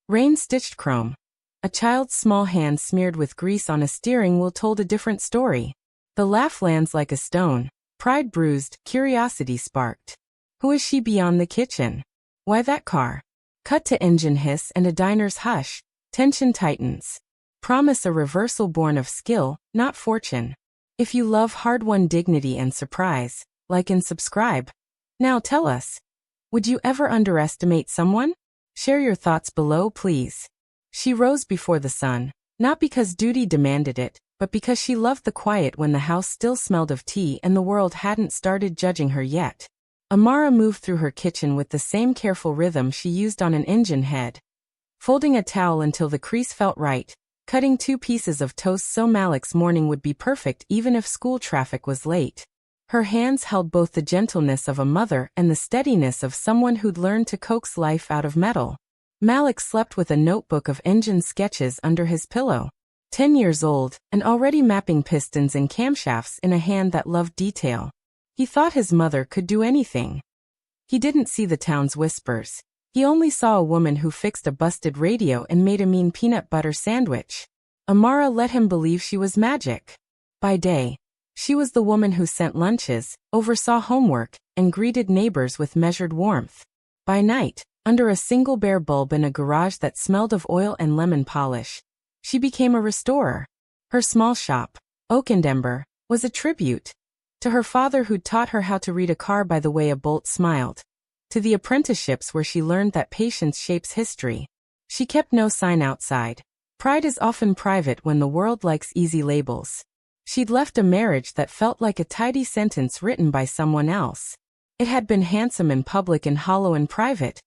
Rain-stitched chrome. A child's small hand smeared with grease on a steering wheel told a different story. The laugh lands like a stone. Pride bruised, curiosity sparked. Who is she beyond the kitchen? Why that car? Cut to engine hiss and a diner's hush. Tension tightens. Promise a reversal born of skill, not fortune. If you love hard-won dignity and surprise, like and subscribe. Now tell us. Would you ever underestimate someone? Share your thoughts below, please. She rose before the sun, not because duty demanded it, but because she loved the quiet when the house still smelled of tea and the world hadn't started judging her yet. Amara moved through her kitchen with the same careful rhythm she used on an engine head. Folding a towel until the crease felt right, cutting 2 pieces of toast so Malik's morning would be perfect even if school traffic was late. Her hands held both the gentleness of a mother and the steadiness of someone who'd learned to coax life out of metal. Malik slept with a notebook of engine sketches under his pillow. 10 years old, and already mapping pistons and camshafts in a hand that loved detail. He thought his mother could do anything. He didn't see the town's whispers. He only saw a woman who fixed a busted radio and made a mean peanut butter sandwich. Amara let him believe she was magic. By day, she was the woman who sent lunches, oversaw homework, and greeted neighbors with measured warmth. By night, under a single bare bulb in a garage that smelled of oil and lemon polish, she became a restorer. Her small shop, Oak and Ember, was a tribute to her father who'd taught her how to read a car by the way a bolt smiled, to the apprenticeships where she learned that patience shapes history. She kept no sign outside. Pride is often private when the world likes easy labels. She'd left a marriage that felt like a tidy sentence written by someone else. It had been handsome in public and hollow in private.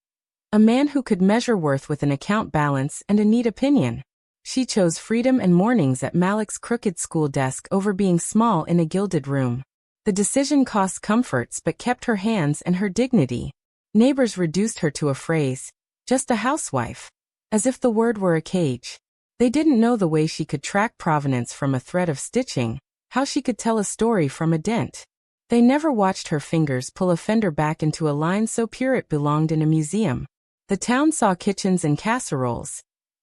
A man who could measure worth with an account balance and a neat opinion. She chose freedom and mornings at Malik's crooked school desk over being small in a gilded room. The decision cost comforts but kept her hands and her dignity. Neighbors reduced her to a phrase, just a housewife. As if the word were a cage. They didn't know the way she could track provenance from a thread of stitching, how she could tell a story from a dent. They never watched her fingers pull a fender back into a line so pure it belonged in a museum. The town saw kitchens and casseroles.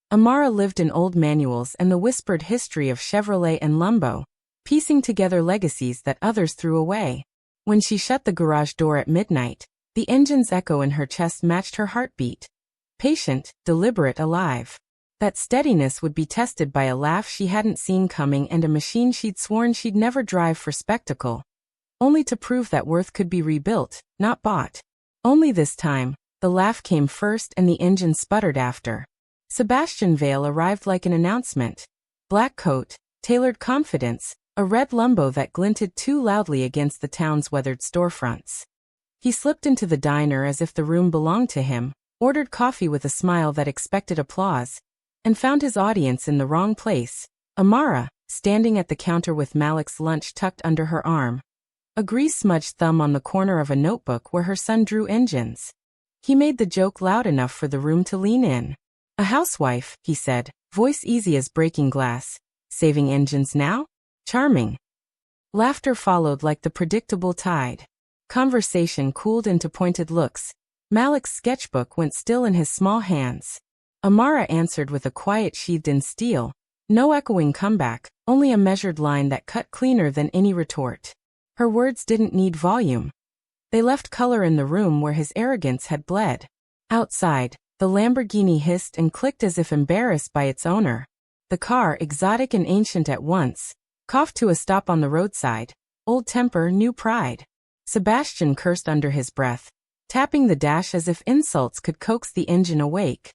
Amara lived in old manuals and the whispered history of Chevrolet and Lambo, piecing together legacies that others threw away. When she shut the garage door at midnight, the engine's echo in her chest matched her heartbeat. Patient, deliberate, alive. That steadiness would be tested by a laugh she hadn't seen coming and a machine she'd sworn she'd never drive for spectacle. Only to prove that worth could be rebuilt, not bought. Only this time, the laugh came first and the engine sputtered after. Sebastian Vale arrived like an announcement. Black coat, tailored confidence, a red Lambo that glinted too loudly against the town's weathered storefronts. He slipped into the diner as if the room belonged to him, ordered coffee with a smile that expected applause, and found his audience in the wrong place. Amara, standing at the counter with Malik's lunch tucked under her arm. A grease-smudged thumb on the corner of a notebook where her son drew engines. He made the joke loud enough for the room to lean in. A housewife, he said, voice easy as breaking glass. Saving engines now? Charming. Laughter followed like the predictable tide. Conversation cooled into pointed looks. Malik's sketchbook went still in his small hands. Amara answered with a quiet sheathed in steel. No echoing comeback, only a measured line that cut cleaner than any retort. Her words didn't need volume. They left color in the room where his arrogance had bled. Outside, the Lamborghini hissed and clicked as if embarrassed by its owner. The car, exotic and ancient at once, coughed to a stop on the roadside. Old temper, new pride. Sebastian cursed under his breath, tapping the dash as if insults could coax the engine awake.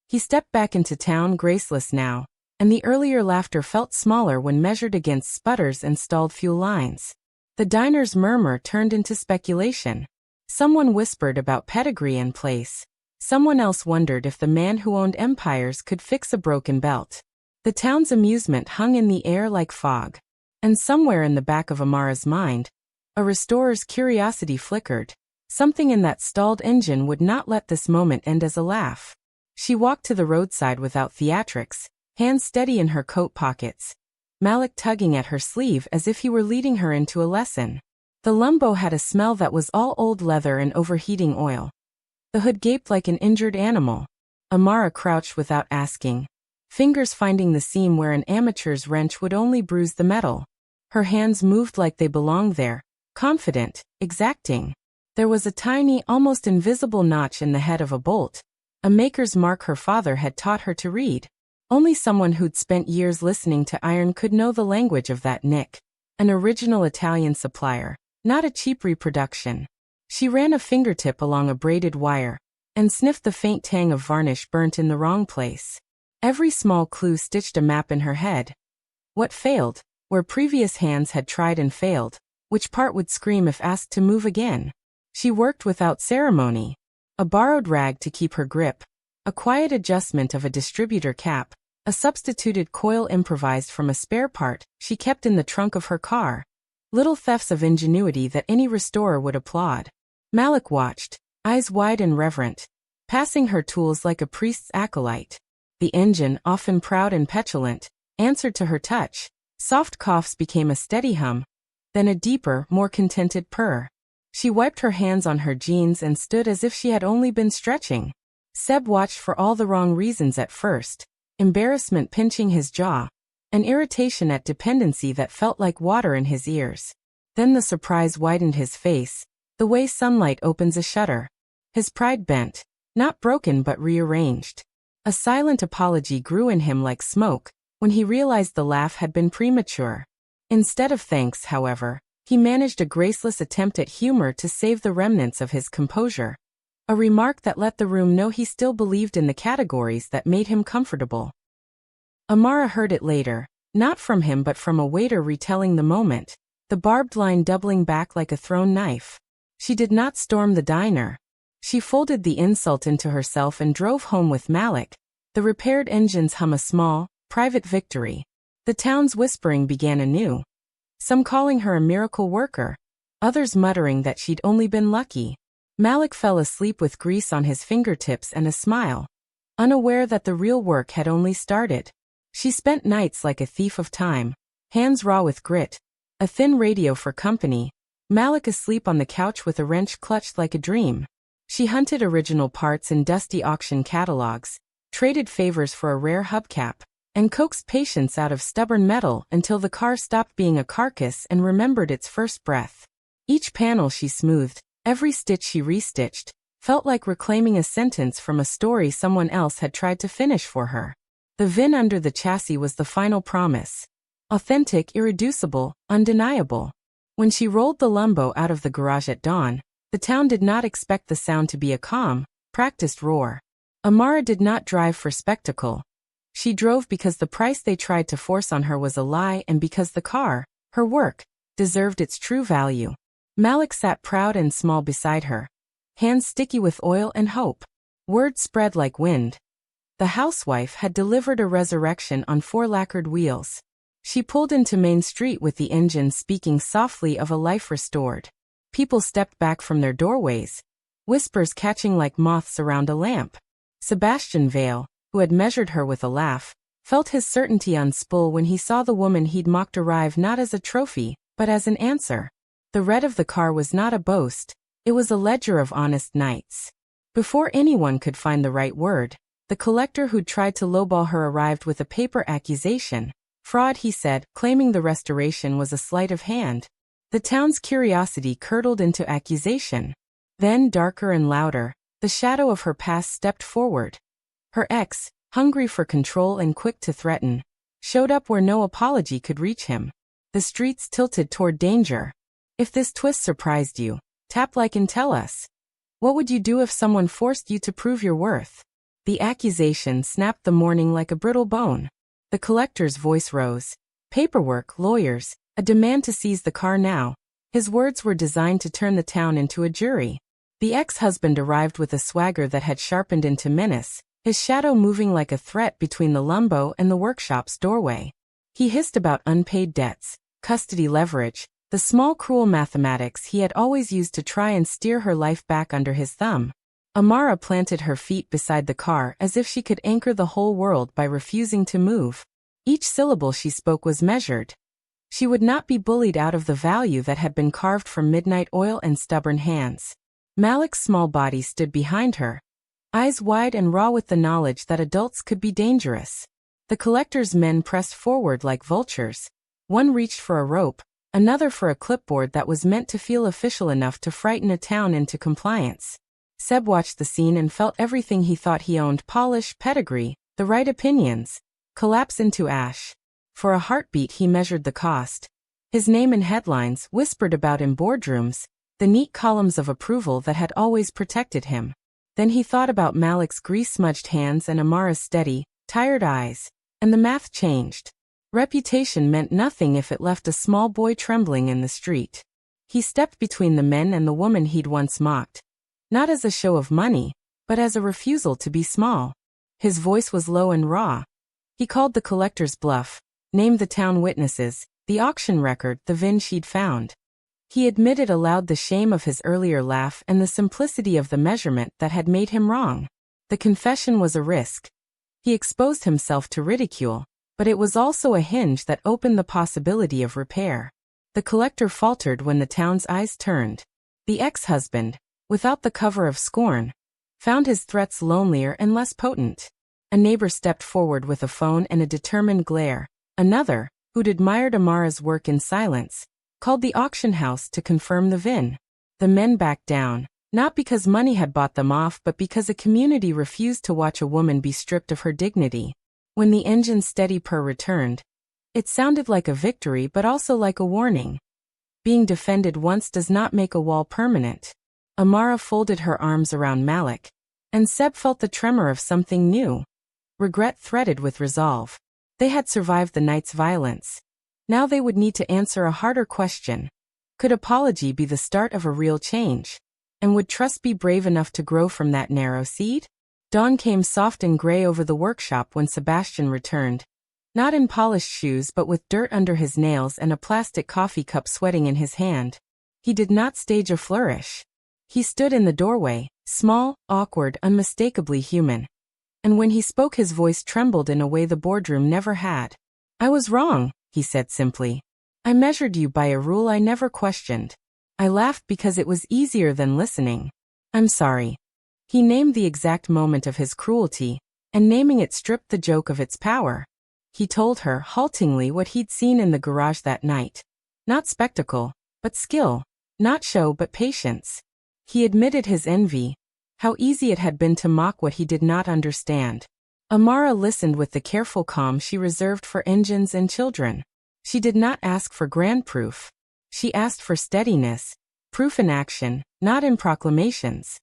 He stepped back into town graceless now, and the earlier laughter felt smaller when measured against sputters and stalled fuel lines. The diner's murmur turned into speculation. Someone whispered about pedigree and place. Someone else wondered if the man who owned empires could fix a broken belt. The town's amusement hung in the air like fog. And somewhere in the back of Amara's mind, a restorer's curiosity flickered. Something in that stalled engine would not let this moment end as a laugh. She walked to the roadside without theatrics, hands steady in her coat pockets. Malik tugging at her sleeve as if he were leading her into a lesson. The Lambo had a smell that was all old leather and overheating oil. The hood gaped like an injured animal. Amara crouched without asking, fingers finding the seam where an amateur's wrench would only bruise the metal. Her hands moved like they belonged there, confident, exacting. There was a tiny, almost invisible notch in the head of a bolt, a maker's mark her father had taught her to read. Only someone who'd spent years listening to iron could know the language of that nick. An original Italian supplier, not a cheap reproduction. She ran a fingertip along a braided wire and sniffed the faint tang of varnish burnt in the wrong place. Every small clue stitched a map in her head. What failed? Where previous hands had tried and failed. Which part would scream if asked to move again? She worked without ceremony. A borrowed rag to keep her grip. A quiet adjustment of a distributor cap. A substituted coil improvised from a spare part she kept in the trunk of her car. Little thefts of ingenuity that any restorer would applaud. Malik watched, eyes wide and reverent, passing her tools like a priest's acolyte. The engine, often proud and petulant, answered to her touch. Soft coughs became a steady hum, then a deeper, more contented purr. She wiped her hands on her jeans and stood as if she had only been stretching. Seb watched for all the wrong reasons at first, embarrassment pinching his jaw, an irritation at dependency that felt like water in his ears. Then the surprise widened his face, the way sunlight opens a shutter. His pride bent, not broken but rearranged. A silent apology grew in him like smoke when he realized the laugh had been premature. Instead of thanks, however, he managed a graceless attempt at humor to save the remnants of his composure. A remark that let the room know he still believed in the categories that made him comfortable. Amara heard it later, not from him but from a waiter retelling the moment, the barbed line doubling back like a thrown knife. She did not storm the diner. She folded the insult into herself and drove home with Malik. The repaired engines hum a small, private victory. The town's whispering began anew. Some calling her a miracle worker, others muttering that she'd only been lucky. Malik fell asleep with grease on his fingertips and a smile, unaware that the real work had only started. She spent nights like a thief of time, hands raw with grit, a thin radio for company, Malik asleep on the couch with a wrench clutched like a dream. She hunted original parts in dusty auction catalogs, traded favors for a rare hubcap, and coaxed patience out of stubborn metal until the car stopped being a carcass and remembered its first breath. Each panel she smoothed, every stitch she restitched, felt like reclaiming a sentence from a story someone else had tried to finish for her. The VIN under the chassis was the final promise. Authentic, irreducible, undeniable. When she rolled the Lambo out of the garage at dawn, the town did not expect the sound to be a calm, practiced roar. Amara did not drive for spectacle. She drove because the price they tried to force on her was a lie and because the car, her work, deserved its true value. Malik sat proud and small beside her, hands sticky with oil and hope. Word spread like wind. The housewife had delivered a resurrection on 4 lacquered wheels. She pulled into Main Street with the engine speaking softly of a life restored. People stepped back from their doorways, whispers catching like moths around a lamp. Sebastian Vale, who had measured her with a laugh, felt his certainty unspool when he saw the woman he'd mocked arrive not as a trophy, but as an answer. The red of the car was not a boast, it was a ledger of honest nights. Before anyone could find the right word, the collector who'd tried to lowball her arrived with a paper accusation. Fraud, he said, claiming the restoration was a sleight of hand. The town's curiosity curdled into accusation. Then, darker and louder, the shadow of her past stepped forward. Her ex, hungry for control and quick to threaten, showed up where no apology could reach him. The streets tilted toward danger. If this twist surprised you, tap like and tell us. What would you do if someone forced you to prove your worth? The accusation snapped the morning like a brittle bone. The collector's voice rose. Paperwork, lawyers, a demand to seize the car now. His words were designed to turn the town into a jury. The ex-husband arrived with a swagger that had sharpened into menace, his shadow moving like a threat between the Lambo and the workshop's doorway. He hissed about unpaid debts, custody leverage, the small cruel mathematics he had always used to try and steer her life back under his thumb. Amara planted her feet beside the car as if she could anchor the whole world by refusing to move. Each syllable she spoke was measured. She would not be bullied out of the value that had been carved from midnight oil and stubborn hands. Malik's small body stood behind her, eyes wide and raw with the knowledge that adults could be dangerous. The collector's men pressed forward like vultures. One reached for a rope, another for a clipboard that was meant to feel official enough to frighten a town into compliance. Seb watched the scene and felt everything he thought he owned, polish, pedigree, the right opinions, collapse into ash. For a heartbeat he measured the cost. His name in headlines, whispered about in boardrooms, the neat columns of approval that had always protected him. Then he thought about Malik's grease-smudged hands and Amara's steady, tired eyes, and the math changed. Reputation meant nothing if it left a small boy trembling in the street. He stepped between the men and the woman he'd once mocked. Not as a show of money, but as a refusal to be small. His voice was low and raw. He called the collector's bluff, named the town witnesses, the auction record, the VIN she'd found. He admitted aloud the shame of his earlier laugh and the simplicity of the measurement that had made him wrong. The confession was a risk. He exposed himself to ridicule, but it was also a hinge that opened the possibility of repair. The collector faltered when the town's eyes turned. The ex-husband, without the cover of scorn, found his threats lonelier and less potent. A neighbor stepped forward with a phone and a determined glare. Another, who'd admired Amara's work in silence, called the auction house to confirm the VIN. The men backed down, not because money had bought them off but because a community refused to watch a woman be stripped of her dignity. When the engine's steady purr returned, it sounded like a victory but also like a warning. Being defended once does not make a wall permanent. Amara folded her arms around Malik, and Seb felt the tremor of something new. Regret threaded with resolve. They had survived the night's violence. Now they would need to answer a harder question. Could apology be the start of a real change? And would trust be brave enough to grow from that narrow seed? Dawn came soft and gray over the workshop when Sebastian returned. Not in polished shoes but with dirt under his nails and a plastic coffee cup sweating in his hand. He did not stage a flourish. He stood in the doorway, small, awkward, unmistakably human. And when he spoke his voice trembled in a way the boardroom never had. "I was wrong," he said simply. "I measured you by a rule I never questioned. I laughed because it was easier than listening. I'm sorry." He named the exact moment of his cruelty, and naming it stripped the joke of its power. He told her, haltingly, what he'd seen in the garage that night. Not spectacle, but skill. Not show, but patience. He admitted his envy. How easy it had been to mock what he did not understand. Amara listened with the careful calm she reserved for engines and children. She did not ask for grand proof. She asked for steadiness, proof in action, not in proclamations.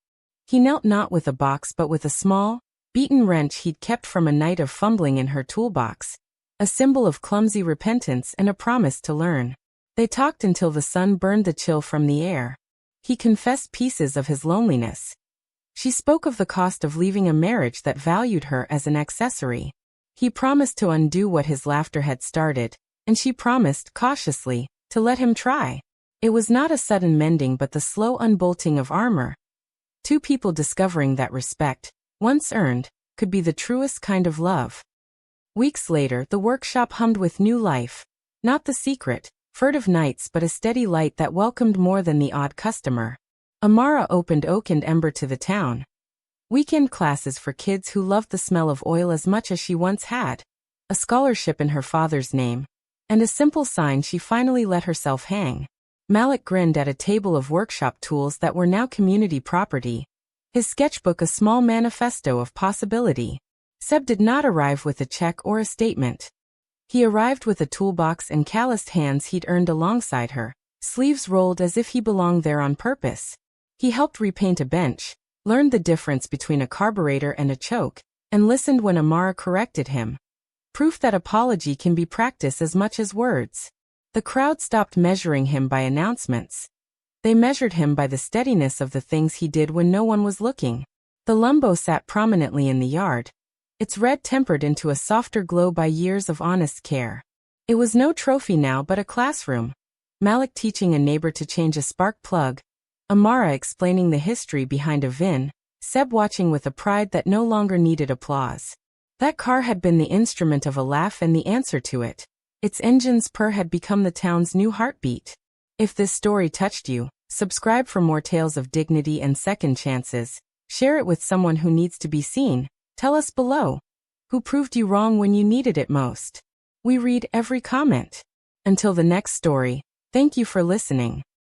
He knelt not with a box but with a small, beaten wrench he'd kept from a night of fumbling in her toolbox, a symbol of clumsy repentance and a promise to learn. They talked until the sun burned the chill from the air. He confessed pieces of his loneliness. She spoke of the cost of leaving a marriage that valued her as an accessory. He promised to undo what his laughter had started, and she promised, cautiously, to let him try. It was not a sudden mending but the slow unbolting of armor. Two people discovering that respect, once earned, could be the truest kind of love. Weeks later, the workshop hummed with new life. Not the secret, furtive nights but a steady light that welcomed more than the odd customer. Amara opened Oak and Ember to the town. Weekend classes for kids who loved the smell of oil as much as she once had. A scholarship in her father's name. And a simple sign she finally let herself hang. Malik grinned at a table of workshop tools that were now community property. His sketchbook a small manifesto of possibility. Seb did not arrive with a check or a statement. He arrived with a toolbox and calloused hands he'd earned alongside her, sleeves rolled as if he belonged there on purpose. He helped repaint a bench, learned the difference between a carburetor and a choke, and listened when Amara corrected him. Proof that apology can be practiced as much as words. The crowd stopped measuring him by announcements. They measured him by the steadiness of the things he did when no one was looking. The Lambo sat prominently in the yard, its red tempered into a softer glow by years of honest care. It was no trophy now but a classroom. Malik teaching a neighbor to change a spark plug, Amara explaining the history behind a VIN, Seb watching with a pride that no longer needed applause. That car had been the instrument of a laugh and the answer to it. Its engine's purr had become the town's new heartbeat. If this story touched you, subscribe for more tales of dignity and second chances. Share it with someone who needs to be seen. Tell us below. Who proved you wrong when you needed it most? We read every comment. Until the next story, thank you for listening.